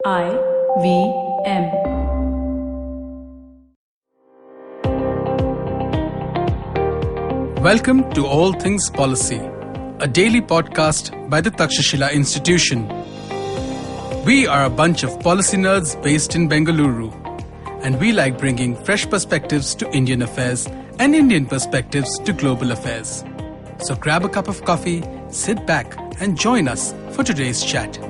IVM. Welcome to All Things Policy, a daily podcast by the Takshashila Institution. We are a bunch of policy nerds based in Bengaluru, and we like bringing fresh perspectives to Indian affairs and Indian perspectives to global affairs. So grab a cup of coffee, sit back, and join us for today's chat.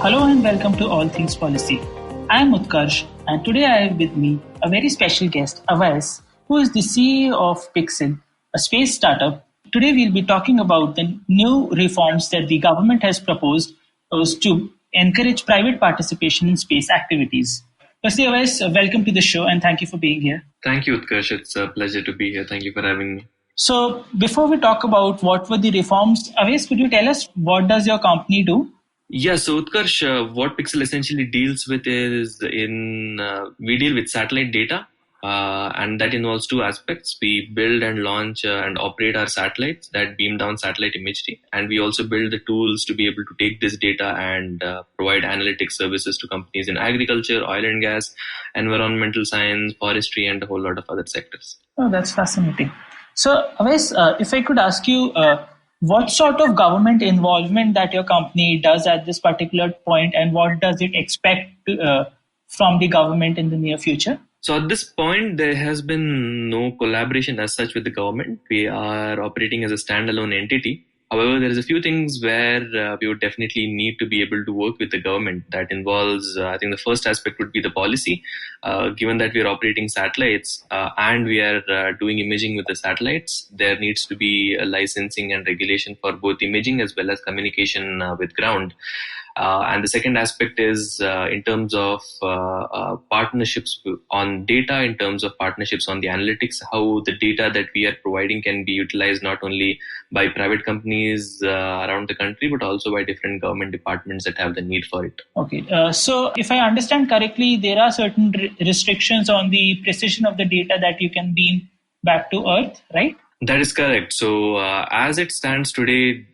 Hello and welcome to All Things Policy. I am Utkarsh, and today I have with me a very special guest, Awais, who is the CEO of Pixxel, a space startup. Today we'll be talking about the new reforms that the government has proposed to encourage private participation in space activities. Firstly, Awais, welcome to the show and thank you for being here. Thank you, Utkarsh. It's a pleasure to be here. Thank you for having me. So before we talk about what were the reforms, Awais, could you tell us what does your company do? Yeah, so Utkarsh, what Pixxel essentially deals with is we deal with satellite data, and that involves two aspects. We build and launch and operate our satellites that beam down satellite imagery, and we also build the tools to be able to take this data and provide analytics services to companies in agriculture, oil and gas, environmental science, forestry, and a whole lot of other sectors. Oh, that's fascinating. So, Awais, if I could ask you, what sort of government involvement that your company does at this particular point, and what does it expect from the government in the near future? So at this point, there has been no collaboration as such with the government. We are operating as a standalone entity. However, there is a few things where we would definitely need to be able to work with the government. That involves, I think the first aspect would be the policy. Given that we are operating satellites and we are doing imaging with the satellites, there needs to be a licensing and regulation for both imaging as well as communication with ground. And the second aspect is in terms of partnerships on data, in terms of partnerships on the analytics, how the data that we are providing can be utilized not only by private companies around the country, but also by different government departments that have the need for it. Okay. So if I understand correctly, there are certain restrictions on the precision of the data that you can beam back to Earth, right? That is correct. So as it stands today,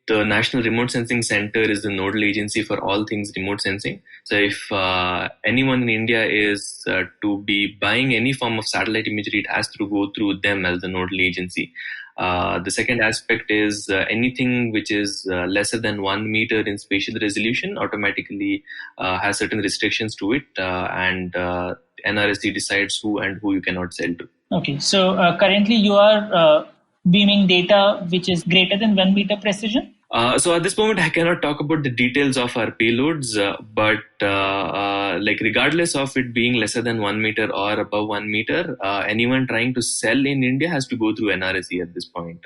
the National Remote Sensing Center is the nodal agency for all things remote sensing. So if anyone in India is to be buying any form of satellite imagery, it has to go through them as the nodal agency. The second aspect is anything which is lesser than 1 meter in spatial resolution automatically has certain restrictions to it, and NRSC decides who you cannot sell to. Okay, so currently you are beaming data which is greater than 1 meter precision? So at this moment, I cannot talk about the details of our payloads, but regardless of it being lesser than 1 meter or above 1 meter, anyone trying to sell in India has to go through NRSE at this point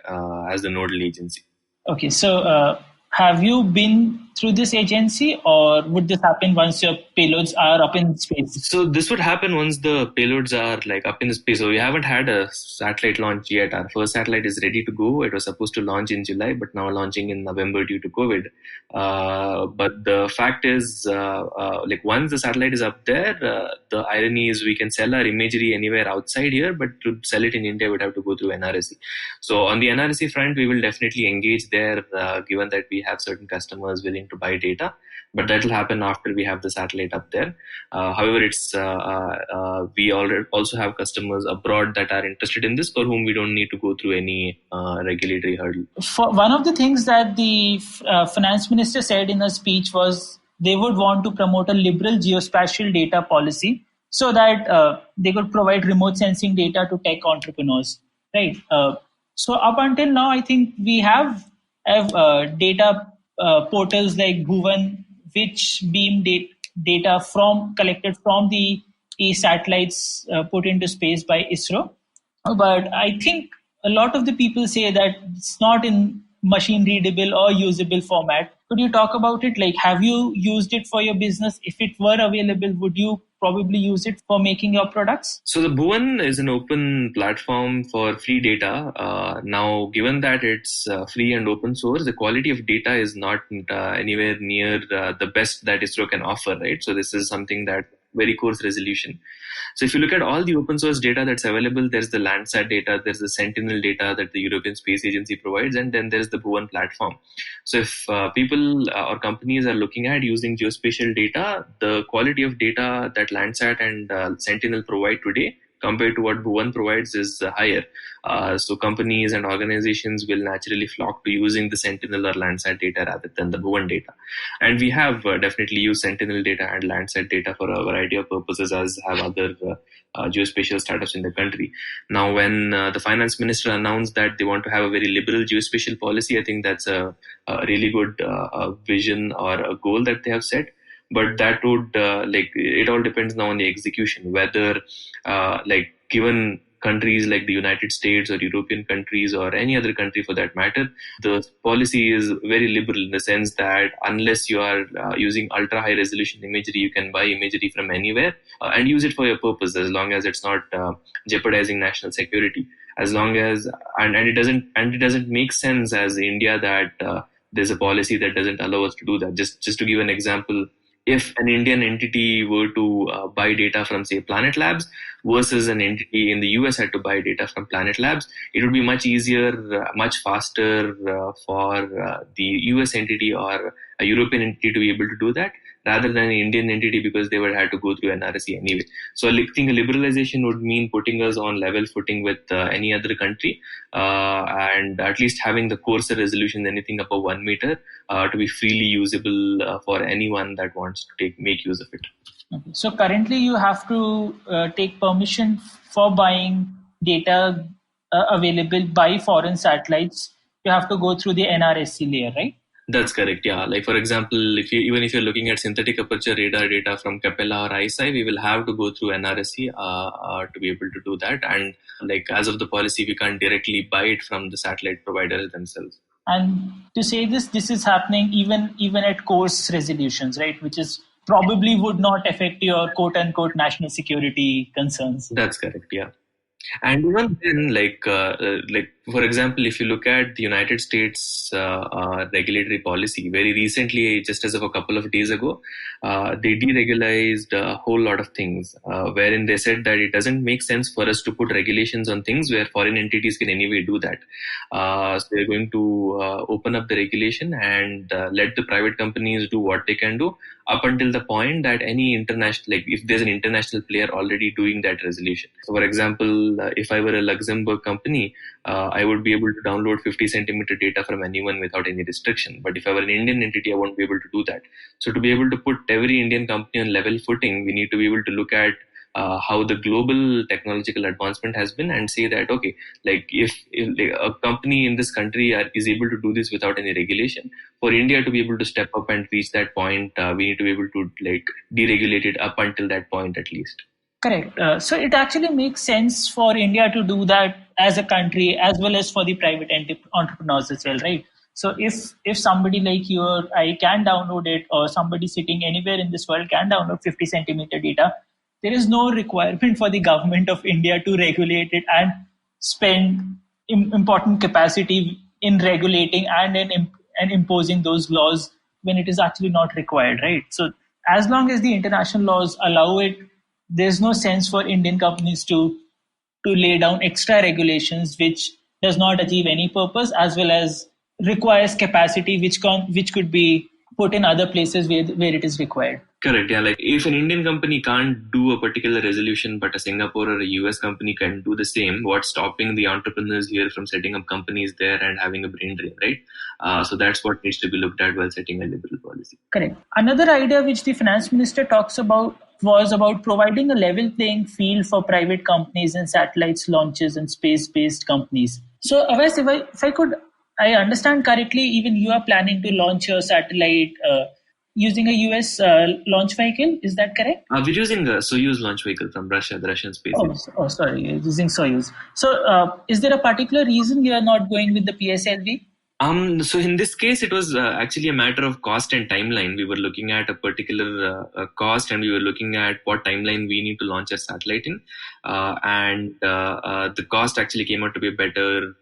as the nodal agency. Okay, so have you been through this agency, or would this happen once your payloads are up in space? So this would happen once the payloads are up in space. So we haven't had a satellite launch yet. Our first satellite is ready to go. It was supposed to launch in July, but now launching in November due to COVID. But the fact is, once the satellite is up there, the irony is we can sell our imagery anywhere outside here, but to sell it in India, we'd have to go through NRSE. So on the NRSE front, we will definitely engage there, given that we have certain customers willing to buy data, but that will happen after we have the satellite up there. However, we also have customers abroad that are interested in this, for whom we don't need to go through any regulatory hurdle. One of the things that the finance minister said in her speech was they would want to promote a liberal geospatial data policy so that they could provide remote sensing data to tech entrepreneurs, right? So up until now, I think we have data portals like Bhuvan, which beam data collected from the satellites put into space by ISRO. But I think a lot of the people say that it's not in machine readable or usable format. Could you talk about it? Have you used it for your business? If it were available, would you probably use it for making your products? So the Bhuvan is an open platform for free data. Now, given that it's free and open source, the quality of data is not anywhere near the best that ISRO can offer, right? So this is something that very coarse resolution. So if you look at all the open source data that's available, there's the Landsat data, there's the Sentinel data that the European Space Agency provides, and then there's the Bhuvan platform. So if people or companies are looking at using geospatial data, the quality of data that Landsat and Sentinel provide today compared to what Bhuvan provides is higher. So companies and organizations will naturally flock to using the Sentinel or Landsat data rather than the Bhuvan data. And we have definitely used Sentinel data and Landsat data for a variety of purposes, as have other geospatial startups in the country. Now, when the finance minister announced that they want to have a very liberal geospatial policy, I think that's a really good vision or a goal that they have set. But that would, it all depends now on the execution, whether, given countries like the United States or European countries or any other country for that matter, the policy is very liberal in the sense that unless you are using ultra high resolution imagery, you can buy imagery from anywhere and use it for your purpose, as long as it's not jeopardizing national security. As long as, and it doesn't make sense as India that there's a policy that doesn't allow us to do that. Just to give an example, if an Indian entity were to buy data from, say, Planet Labs versus an entity in the US had to buy data from Planet Labs, it would be much easier, much faster for the US entity or a European entity to be able to do that rather than an Indian entity, because they would have to go through NRSE anyway. So I think a liberalization would mean putting us on level footing with any other country, and at least having the coarser resolution, anything above 1 meter, to be freely usable for anyone that wants to make use of it. Okay. So currently you have to take permission for buying data available by foreign satellites. You have to go through the NRSC layer, right? That's correct. Yeah. Like, for example, even if you're looking at synthetic aperture radar data from Capella or ISI, we will have to go through NRSC to be able to do that. And as of the policy, we can't directly buy it from the satellite providers themselves. And to say this is happening even at coarse resolutions, right? Which is probably would not affect your quote unquote national security concerns. That's correct. Yeah. And even then, for example, if you look at the United States regulatory policy, very recently, just as of a couple of days ago, they deregularized a whole lot of things, wherein they said that it doesn't make sense for us to put regulations on things where foreign entities can anyway do that. So they're going to open up the regulation and let the private companies do what they can do up until the point that any international, if there's an international player already doing that resolution. So, for example, if I were a Luxembourg company, I would be able to download 50 centimeter data from anyone without any restriction. But if I were an Indian entity, I won't be able to do that. So to be able to put every Indian company on level footing, we need to be able to look at how the global technological advancement has been and say that, okay, if a company in this country is able to do this without any regulation, for India to be able to step up and reach that point, we need to be able to deregulate it up until that point at least. Correct. So it actually makes sense for India to do that as a country, as well as for the private entrepreneurs as well, right? So if somebody like you or I can download it, or somebody sitting anywhere in this world can download 50 centimeter data, there is no requirement for the government of India to regulate it and spend important capacity in regulating and imposing those laws when it is actually not required, right? So as long as the international laws allow it, there's no sense for Indian companies to lay down extra regulations which does not achieve any purpose, as well as requires capacity which could be put in other places where it is required. Correct. Yeah. If an Indian company can't do a particular resolution, but a Singapore or a US company can do the same, what's stopping the entrepreneurs here from setting up companies there and having a brain drain, right? So that's what needs to be looked at while setting a liberal policy. Correct. Another idea which the finance minister talks about was about providing a level playing field for private companies and satellites launches and space-based companies. So, Awais, if I understand correctly, even you are planning to launch your satellite using a US launch vehicle. Is that correct? We're using a Soyuz launch vehicle from Russia, the Russian space. Sorry, using Soyuz. So, is there a particular reason you are not going with the PSLV? So in this case, it was actually a matter of cost and timeline. We were looking at a particular cost, and we were looking at what timeline we need to launch a satellite in. And the cost actually came out to be better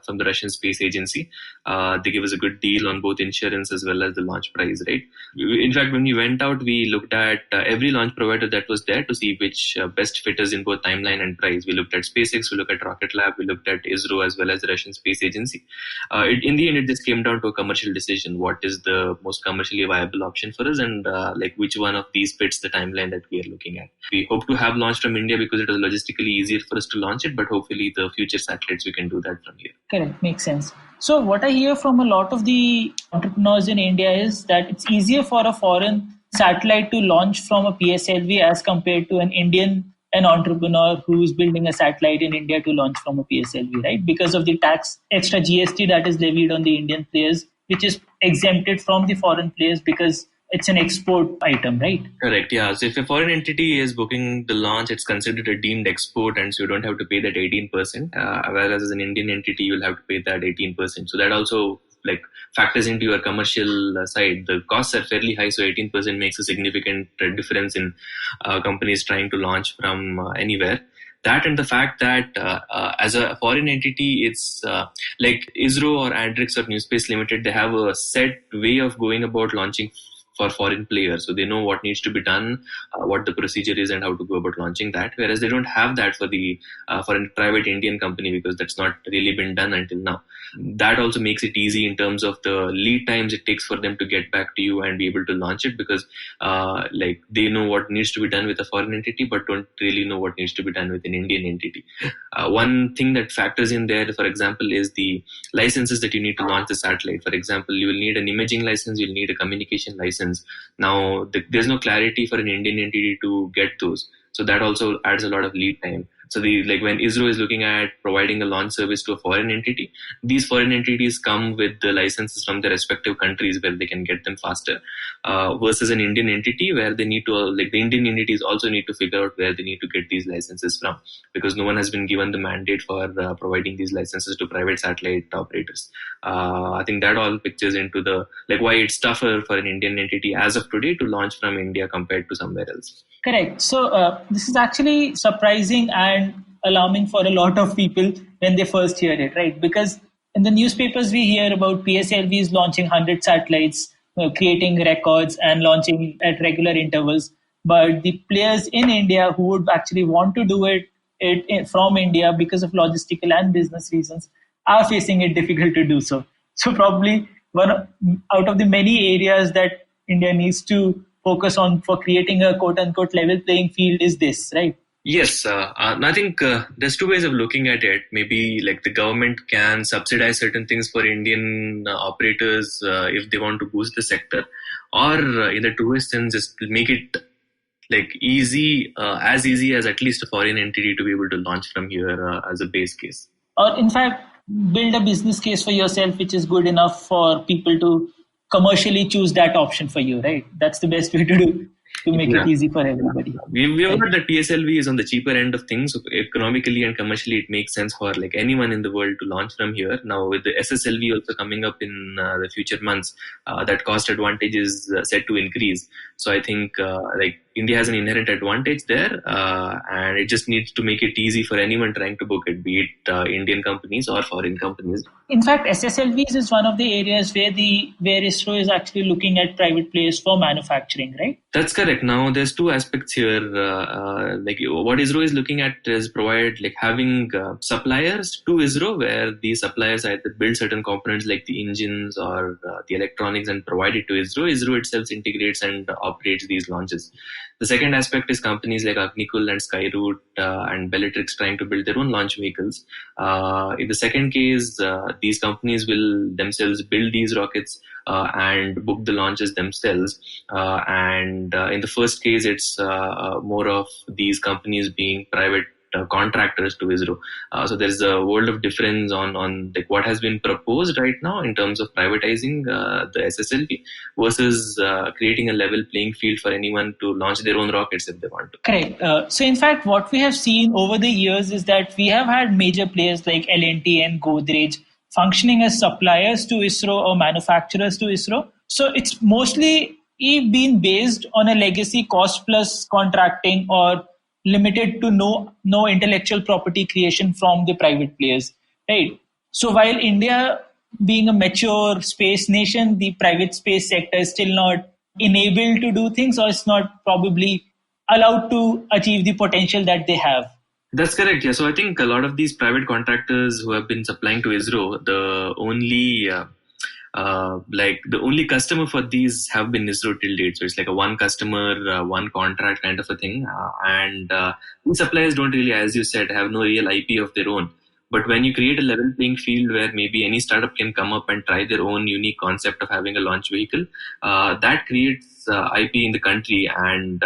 from the Russian Space Agency. They gave us a good deal on both insurance as well as the launch price, right? In fact, when we went out, we looked at every launch provider that was there to see which best fit us in both timeline and price. We looked at SpaceX, we looked at Rocket Lab, we looked at ISRO as well as the Russian Space Agency. In the end, it just came down to a commercial decision. What is the most commercially viable option for us, and which one of these fits the timeline that we are looking at. We hope to have launched from India because it was logistically easier for us to launch it, but hopefully the future satellites we can do that from here. Correct, makes sense. So what I hear from a lot of the entrepreneurs in India is that it's easier for a foreign satellite to launch from a PSLV as compared to an entrepreneur who's building a satellite in India to launch from a PSLV, right? Because of the tax, extra GST that is levied on the Indian players, which is exempted from the foreign players because it's an export item, right? Correct, yeah. So if a foreign entity is booking the launch, it's considered a deemed export, and so you don't have to pay that 18%, whereas as an Indian entity, you'll have to pay that 18%. So that also factors into your commercial side. The costs are fairly high, so 18% makes a significant difference in companies trying to launch from anywhere. That and the fact that as a foreign entity, it's like ISRO or Andrix or New Space Limited, they have a set way of going about launching for foreign players. So they know what needs to be done, what the procedure is, and how to go about launching that. Whereas they don't have that for a private Indian company, because that's not really been done until now. That also makes it easy in terms of the lead times it takes for them to get back to you and be able to launch it, because they know what needs to be done with a foreign entity, but don't really know what needs to be done with an Indian entity. One thing that factors in there, for example, is the licenses that you need to launch the satellite. For example, you will need an imaging license, you'll need a communication license. Now, there's no clarity for an Indian entity to get those. So that also adds a lot of lead time. So when ISRO is looking at providing a launch service to a foreign entity, these foreign entities come with the licenses from their respective countries where they can get them faster, versus an Indian entity where they need to, the Indian entities also need to figure out where they need to get these licenses from, because no one has been given the mandate for providing these licenses to private satellite operators. I think that all pictures into the why it's tougher for an Indian entity as of today to launch from India compared to somewhere else. Correct. So this is actually surprising and alarming for a lot of people when they first hear it, right? Because in the newspapers, we hear about PSLVs launching 100 satellites, creating records and launching at regular intervals. But the players in India who would actually want to do it from India because of logistical and business reasons are facing it difficult to do so. So probably one out of the many areas that India needs to focus on for creating a quote-unquote level playing field is this, right? Yes, I think there's two ways of looking at it. Maybe the government can subsidize certain things for Indian operators if they want to boost the sector, or in the truest sense, just make it easy as at least a foreign entity to be able to launch from here as a base case. Or in fact, build a business case for yourself which is good enough for people to commercially choose that option for you, right? That's the best way to do to make it easy for everybody. We have heard that PSLV is on the cheaper end of things. So economically and commercially, it makes sense for anyone in the world to launch from here. Now, with the SSLV also coming up in the future months, that cost advantage is set to increase. So I think India has an inherent advantage there, and it just needs to make it easy for anyone trying to book it, be it Indian companies or foreign companies. In fact, SSLVs is one of the areas where ISRO is actually looking at private players for manufacturing, right? That's correct. Now, there's two aspects here. What ISRO is looking at is having suppliers to ISRO, where these suppliers either build certain components like the engines or the electronics and provide it to ISRO. ISRO itself integrates and operates these launches. The second aspect is companies like Agnikul and Skyroot and Bellatrix trying to build their own launch vehicles. In the second case, these companies will themselves build these rockets and book the launches themselves. And in the first case, it's more of these companies being private contractors to ISRO. So there's a world of difference on what has been proposed right now in terms of privatizing the SSLV versus creating a level playing field for anyone to launch their own rockets if they want to. Correct. So in fact, what we have seen over the years is that we have had major players like L&T and Godrej functioning as suppliers to ISRO or manufacturers to ISRO. So it's mostly been based on a legacy cost plus contracting or limited to no intellectual property creation from the private players, right? So while India being a mature space nation, the private space sector is still not enabled to do things, or it's not probably allowed to achieve the potential that they have. That's correct. Yeah. So I think a lot of these private contractors who have been supplying to ISRO, the only customer for these have been ISRO till date. So it's like a one customer, one contract kind of a thing. And these suppliers don't really, as you said, have no real IP of their own. But when you create a level playing field where maybe any startup can come up and try their own unique concept of having a launch vehicle, that creates IP in the country. And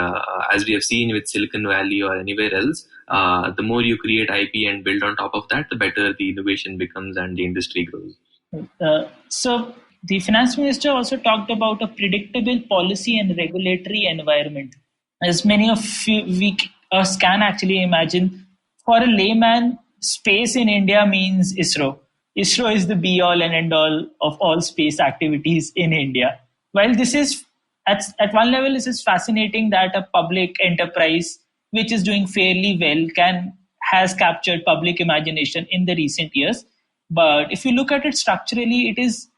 as we have seen with Silicon Valley or anywhere else, the more you create IP and build on top of that, the better the innovation becomes and the industry grows. So the finance minister also talked about a predictable policy and regulatory environment. As many of us can actually imagine, for a layman, space in India means ISRO. ISRO is the be all and end all of all space activities in India. While this is, at one level, this is fascinating that a public enterprise which is doing fairly well has captured public imagination in the recent years. But if you look at it structurally, it is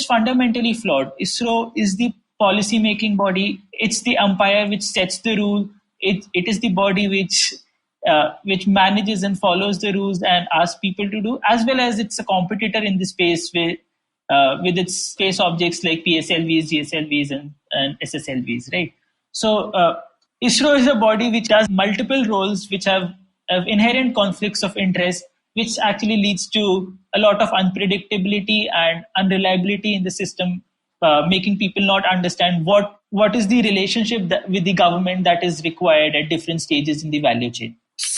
fundamentally flawed. ISRO is the policy making body. It's the umpire which sets the rule. It is the body which manages and follows the rules and asks people to do, as well as it's a competitor in the space with its space objects like PSLVs, GSLVs, and SSLVs, right? So ISRO is a body which does multiple roles which have inherent conflicts of interest, which actually leads to a lot of unpredictability and unreliability in the system, making people not understand what is the relationship with the government that is required at different stages in the value chain.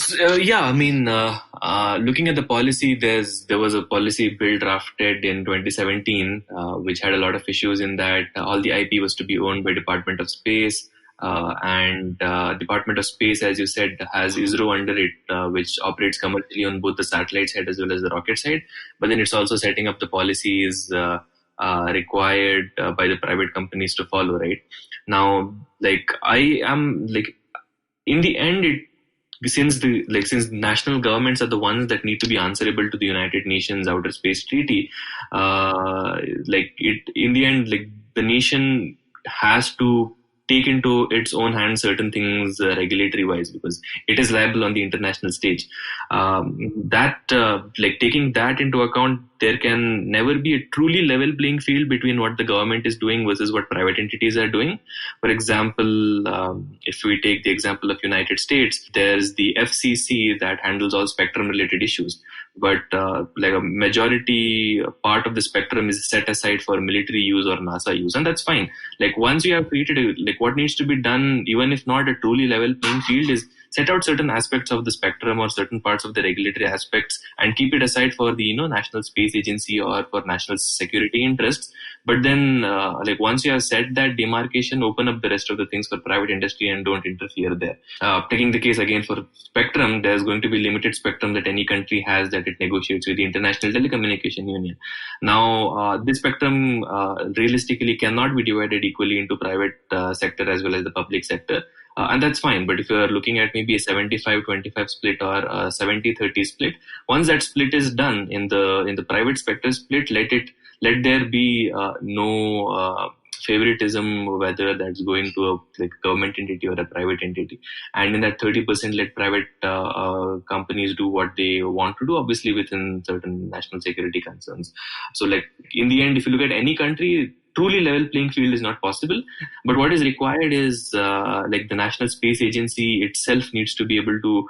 Looking at the policy, there was a policy bill drafted in 2017, which had a lot of issues in that all the IP was to be owned by Department of Space. And Department of Space, as you said, has ISRO under it, which operates commercially on both the satellite side as well as the rocket side. But then it's also setting up the policies required by the private companies to follow, right? Now, in the end, since national governments are the ones that need to be answerable to the United Nations Outer Space Treaty, in the end, the nation has to take into its own hands certain things regulatory wise, because it is liable on the international stage. Taking that into account, there can never be a truly level playing field between what the government is doing versus what private entities are doing. For example, if we take the example of United States, there's the FCC that handles all spectrum related issues. But a majority part of the spectrum is set aside for military use or NASA use, and that's fine. Once you have created what needs to be done, even if not a truly level playing field, is set out certain aspects of the spectrum or certain parts of the regulatory aspects and keep it aside for the National Space Agency or for national security interests. But then once you have set that demarcation, open up the rest of the things for private industry and don't interfere there. Taking the case again for spectrum, there's going to be limited spectrum that any country has that it negotiates with the International Telecommunication Union. Now, this spectrum realistically cannot be divided equally into private sector as well as the public sector. And that's fine. But if you're looking at maybe a 75-25 split or a 70-30 split, once that split is done in the private sector split, let there be no favoritism, whether that's going to a government entity or a private entity. And in that 30%, let private companies do what they want to do, obviously within certain national security concerns. So in the end, if you look at any country, truly level playing field is not possible. But what is required is the National Space Agency itself needs to be able to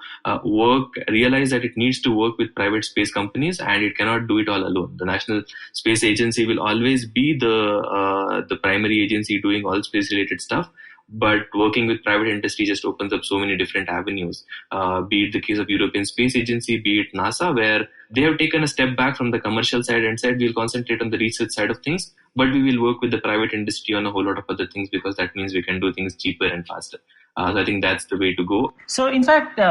realize that it needs to work with private space companies, and it cannot do it all alone. The National Space Agency will always be the primary agency doing all space related stuff. But working with private industry just opens up so many different avenues, be it the case of European Space Agency, be it NASA, where they have taken a step back from the commercial side and said we'll concentrate on the research side of things, but we will work with the private industry on a whole lot of other things, because that means we can do things cheaper and faster. So I think that's the way to go. So in fact,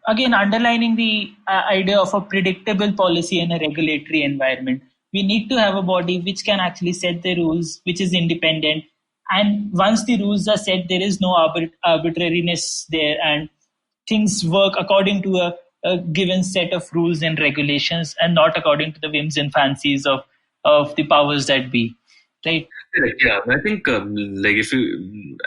again, underlining the idea of a predictable policy and a regulatory environment, we need to have a body which can actually set the rules, which is independent. And once the rules are set, there is no arbitrariness there, and things work according to a given set of rules and regulations, and not according to the whims and fancies of the powers that be, right? Correct, yeah, I think like if you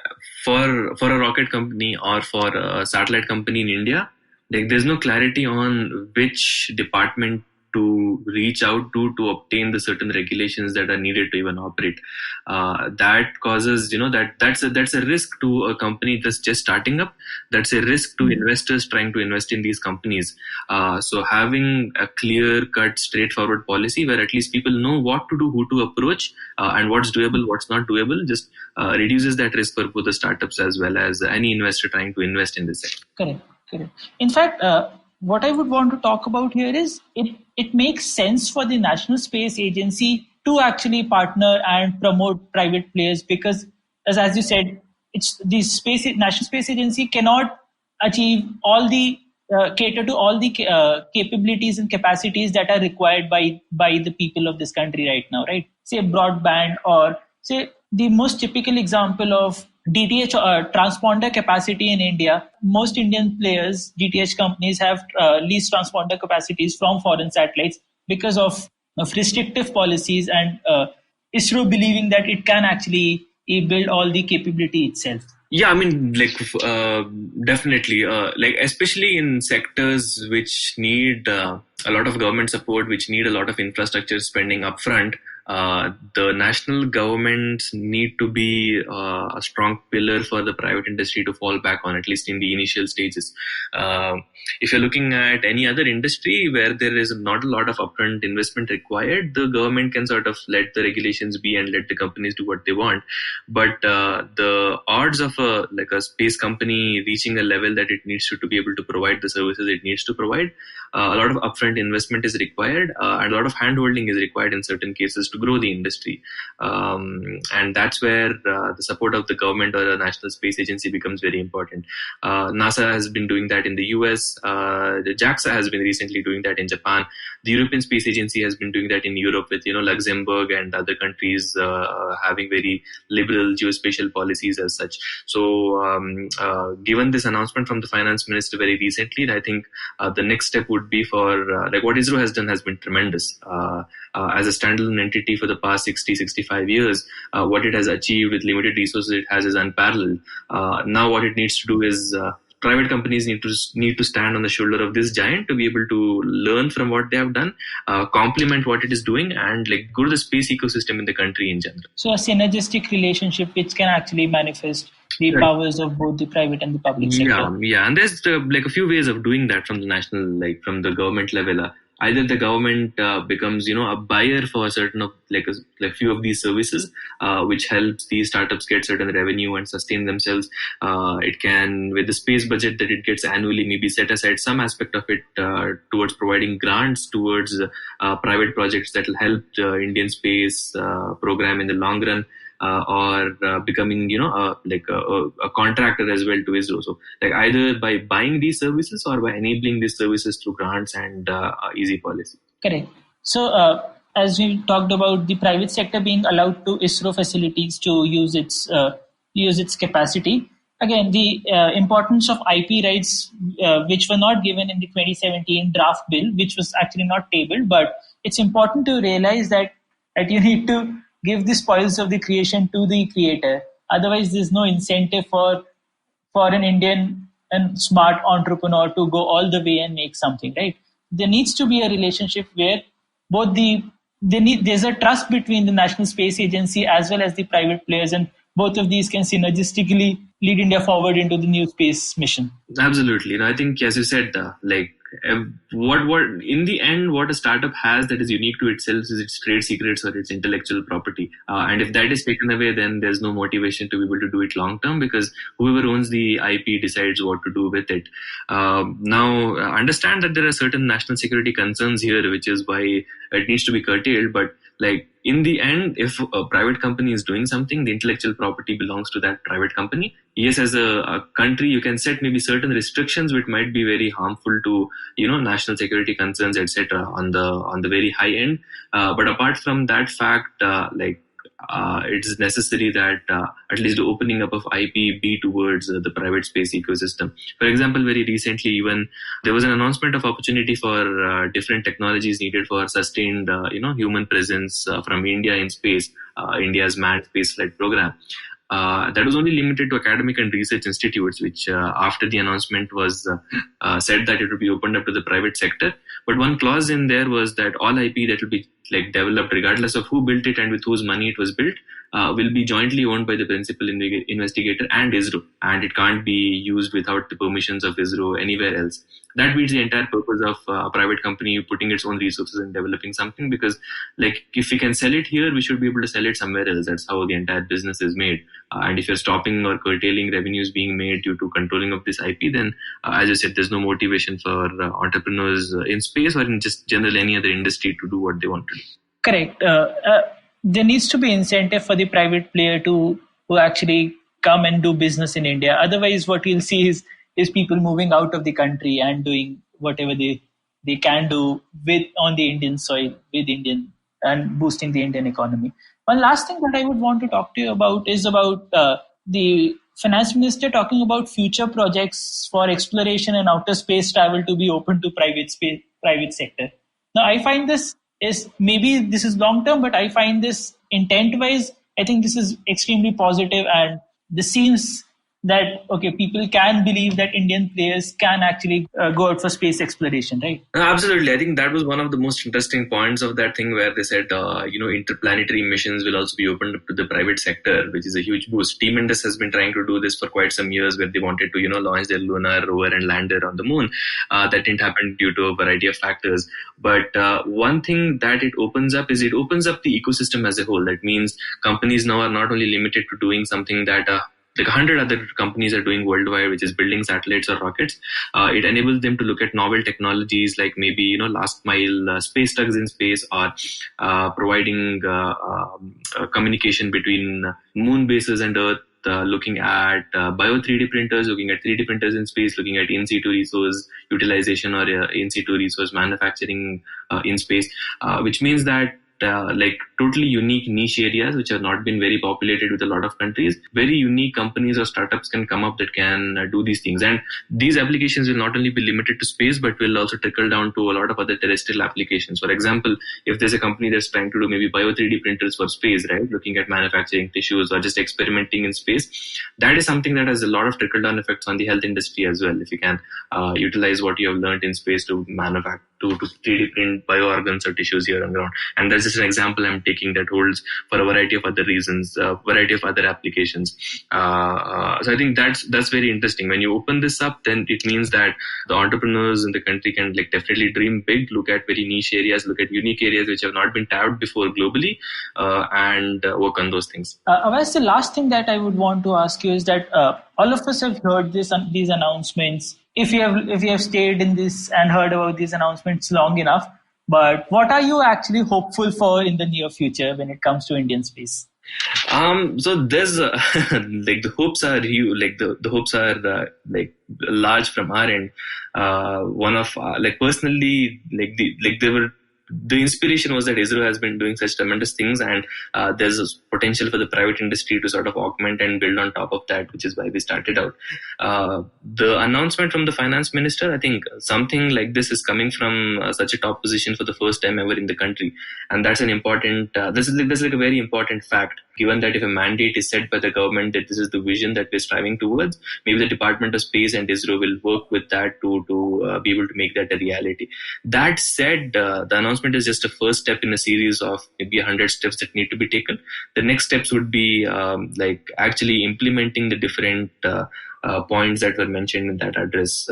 for a rocket company or for a satellite company in India, like there's no clarity on which department to reach out to obtain the certain regulations that are needed to even operate. That causes, that's a risk to a company that's just starting up. That's a risk to investors trying to invest in these companies. So having a clear-cut, straightforward policy where at least people know what to do, who to approach, and what's doable, what's not doable, just reduces that risk for both the startups as well as any investor trying to invest in this sector. Correct. In fact, what I would want to talk about here is it makes sense for the National Space Agency to actually partner and promote private players, because as you said, it's the National Space Agency cannot achieve all the cater to all the capabilities and capacities that are required by the people of this country right now, right? Say broadband, or say the most typical example of DTH transponder capacity in India. Most Indian players, DTH companies, have leased transponder capacities from foreign satellites because of restrictive policies and ISRO believing that it can actually build all the capability itself. Yeah, I mean, definitely, especially in sectors which need a lot of government support, which need a lot of infrastructure spending upfront. The national governments need to be a strong pillar for the private industry to fall back on, at least in the initial stages. If you're looking at any other industry where there is not a lot of upfront investment required, the government can sort of let the regulations be and let the companies do what they want. But the odds of a space company reaching a level that it needs to be able to provide the services it needs to provide, a lot of upfront investment is required, and a lot of handholding is required in certain cases to grow the industry. And that's where the support of the government or the National Space Agency becomes very important. NASA has been doing that in the US. The JAXA has been recently doing that in Japan. The European Space Agency has been doing that in Europe with Luxembourg and other countries having very liberal geospatial policies as such. So given this announcement from the finance minister very recently, I think the next step would be for what ISRO has done has been tremendous. As a standalone entity for the past 65 years, what it has achieved with limited resources it has is unparalleled. Now what it needs to do is private companies need to stand on the shoulder of this giant to be able to learn from what they have done, complement what it is doing, and go to the space ecosystem in the country in general. So a synergistic relationship which can actually manifest the powers of both the private and the public sector. Yeah, and there's a few ways of doing that from the national, from the government level. Either the government becomes, a buyer for a certain of a few of these services, which helps these startups get certain revenue and sustain themselves. It can, with the space budget that it gets annually, maybe set aside some aspect of it towards providing grants towards private projects that will help the Indian space program in the long run. Or becoming, a contractor as well to ISRO. So, either by buying these services or by enabling these services through grants and easy policy. Correct. So, as we talked about the private sector being allowed to ISRO facilities to use its capacity. Again, the importance of IP rights, which were not given in the 2017 draft bill, which was actually not tabled, but it's important to realize that you need to give the spoils of the creation to the creator. Otherwise, there's no incentive for an Indian and smart entrepreneur to go all the way and make something, right? There needs to be a relationship where there's a trust between the National Space Agency as well as the private players, and both of these can synergistically lead India forward into the new space mission. Absolutely. I think, as you said, what in the end, what a startup has that is unique to itself is its trade secrets or its intellectual property. And if that is taken away, then there's no motivation to be able to do it long term, because whoever owns the IP decides what to do with it. Now, understand that there are certain national security concerns here, which is why it needs to be curtailed. But in the end, if a private company is doing something, the intellectual property belongs to that private company. Yes, as a country, you can set maybe certain restrictions which might be very harmful to, national security concerns, etc. on the very high end. But apart from that fact, it's necessary that at least the opening up of IP be towards the private space ecosystem. For example, very recently, even there was an announcement of opportunity for different technologies needed for sustained, human presence from India in space, India's manned space flight program. That was only limited to academic and research institutes, which after the announcement was said that it would be opened up to the private sector. But one clause in there was that all IP that will be developed, regardless of who built it and with whose money it was built, will be jointly owned by the principal investigator and ISRO, and it can't be used without the permissions of ISRO anywhere else. That beats the entire purpose of a private company putting its own resources and developing something, because if we can sell it here, we should be able to sell it somewhere else. That's how the entire business is made. And if you're stopping or curtailing revenues being made due to controlling of this IP, then as I said, there's no motivation for entrepreneurs in space or in just general any other industry to do what they want to do. Correct. There needs to be incentive for the private player to actually come and do business in India. Otherwise, what you'll see is people moving out of the country and doing whatever they can do on the Indian soil with Indian and boosting the Indian economy. One last thing that I would want to talk to you about is about the finance minister talking about future projects for exploration and outer space travel to be open to private sector. Now, I find this is long term, but I find this intent wise, I think this is extremely positive, and this seems that people can believe that Indian players can actually go out for space exploration, right? Absolutely. I think that was one of the most interesting points of that thing, where they said, interplanetary missions will also be opened up to the private sector, which is a huge boost. Team Indus has been trying to do this for quite some years, where they wanted to, launch their lunar rover and lander on the moon. That didn't happen due to a variety of factors. But one thing that it opens up is it opens up the ecosystem as a whole. That means companies now are not only limited to doing something that 100 other companies are doing worldwide, which is building satellites or rockets. It enables them to look at novel technologies like maybe, last mile space tugs in space, or providing communication between moon bases and Earth, looking at bio 3D printers, looking at 3D printers in space, looking at in situ resource utilization or in situ resource manufacturing in space, which means that totally unique niche areas which have not been very populated with a lot of countries, very unique companies or startups can come up that can do these things. And these applications will not only be limited to space, but will also trickle down to a lot of other terrestrial applications. For example, if there's a company that's trying to do maybe bio 3D printers for space, right, looking at manufacturing tissues or just experimenting in space, that is something that has a lot of trickle down effects on the health industry as well. If you can utilize what you have learned in space to manufacture, to 3D print bio organs or tissues here on ground. And that's just an example I'm taking that holds for a variety of other reasons, variety of other applications. So I think that's very interesting. When you open this up, then it means that the entrepreneurs in the country can definitely dream big, look at very niche areas, look at unique areas which have not been tapped before globally, and work on those things. Awais, the last thing that I would want to ask you is that all of us have heard these announcements. If you have stayed in this and heard about these announcements long enough, but what are you actually hopeful for in the near future when it comes to Indian space? So there's the hopes are huge. The hopes are large from our end. One of personally the inspiration was that ISRO has been doing such tremendous things, and there's a potential for the private industry to sort of augment and build on top of that, which is why we started out. The announcement from the finance minister, I think something like this is coming from such a top position for the first time ever in the country, and that's an important. This is a very important fact. Given that if a mandate is set by the government that this is the vision that we're striving towards, maybe the Department of Space and ISRO will work with that to be able to make that a reality. That said, the announcement is just a first step in a series of maybe 100 steps that need to be taken. The next steps would be actually implementing the different points that were mentioned in that address,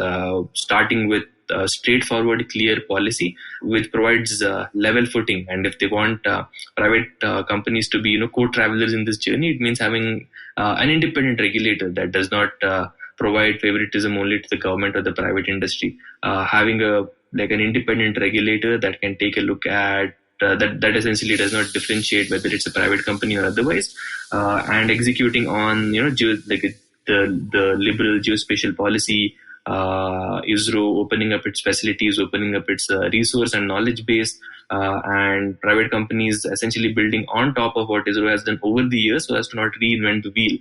starting with straightforward, clear policy which provides level footing. And if they want private companies to be co-travelers in this journey, it means having an independent regulator that does not provide favoritism only to the government or the private industry. Having an independent regulator that can take a look at that essentially does not differentiate whether it's a private company or otherwise, and executing on the liberal geospatial policy, ISRO opening up its facilities, opening up its resource and knowledge base, and private companies essentially building on top of what ISRO has done over the years so as to not reinvent the wheel.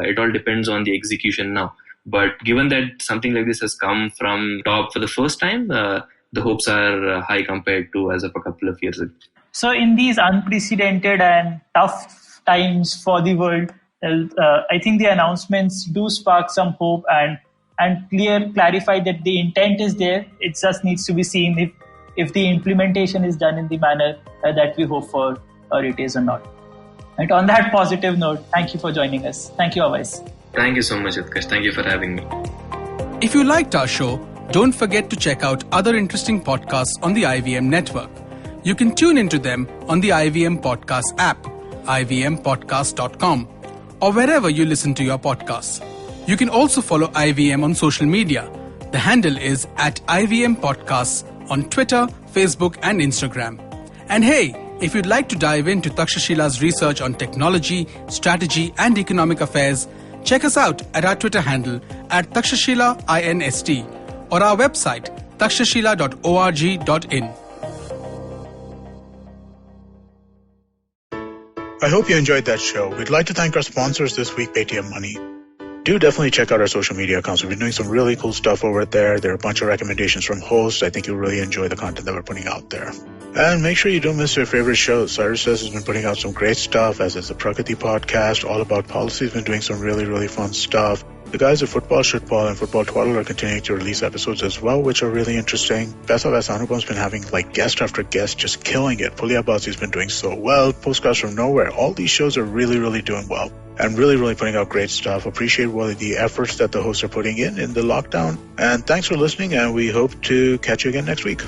It all depends on the execution now. But given that something like this has come from top for the first time, the hopes are high compared to as of a couple of years ago. So in these unprecedented and tough times for the world, I think the announcements do spark some hope and clarify that the intent is there. It just needs to be seen if the implementation is done in the manner that we hope for, or it is or not. And on that positive note, thank you for joining us. Thank you, Awais. Thank you so much, Utkarsh. Thank you for having me. If you liked our show, don't forget to check out other interesting podcasts on the IVM network. You can tune into them on the IVM Podcast app, ivmpodcast.com, or wherever you listen to your podcasts. You can also follow IVM on social media. The handle is @IVM Podcasts on Twitter, Facebook, and Instagram. And hey, if you'd like to dive into Takshashila's research on technology, strategy, and economic affairs, check us out at our Twitter handle @TakshashilaINST or our website takshashila.org.in. I hope you enjoyed that show. We'd like to thank our sponsors this week, Paytm Money. Do definitely check out our social media accounts. We've been doing some really cool stuff over there. There are a bunch of recommendations from hosts. I think you'll really enjoy the content that we're putting out there. And make sure you don't miss your favorite shows. Cyrus has been putting out some great stuff, as is the Prakati podcast, all about policy. Has been doing some really, really fun stuff. The guys at Football Shitball and Football Twaddle are continuing to release episodes as well, which are really interesting. Awais Ahmed's been having guest after guest, just killing it. Pulia Bazi's been doing so well. Postcards from Nowhere. All these shows are really, really doing well. And really, really putting out great stuff. Appreciate the efforts that the hosts are putting in the lockdown. And thanks for listening, and we hope to catch you again next week.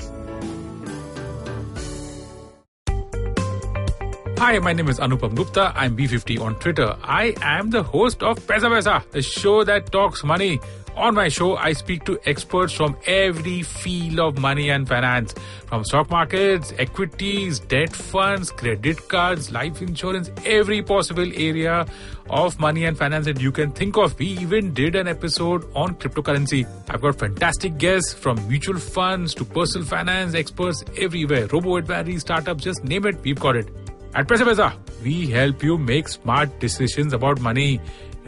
Hi, my name is Anupam Gupta. I'm B50 on Twitter. I am the host of Paisa, the show that talks money. On my show, I speak to experts from every field of money and finance, from stock markets, equities, debt funds, credit cards, life insurance, every possible area of money and finance that you can think of. We even did an episode on cryptocurrency. I've got fantastic guests from mutual funds to personal finance experts everywhere. Robo-advisory, startups, just name it, we've got it. At Paisa, we help you make smart decisions about money.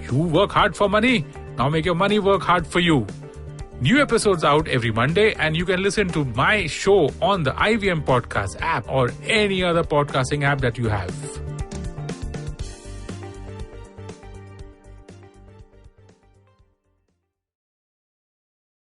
You work hard for money. Now make your money work hard for you. New episodes out every Monday, and you can listen to my show on the IVM Podcast app or any other podcasting app that you have.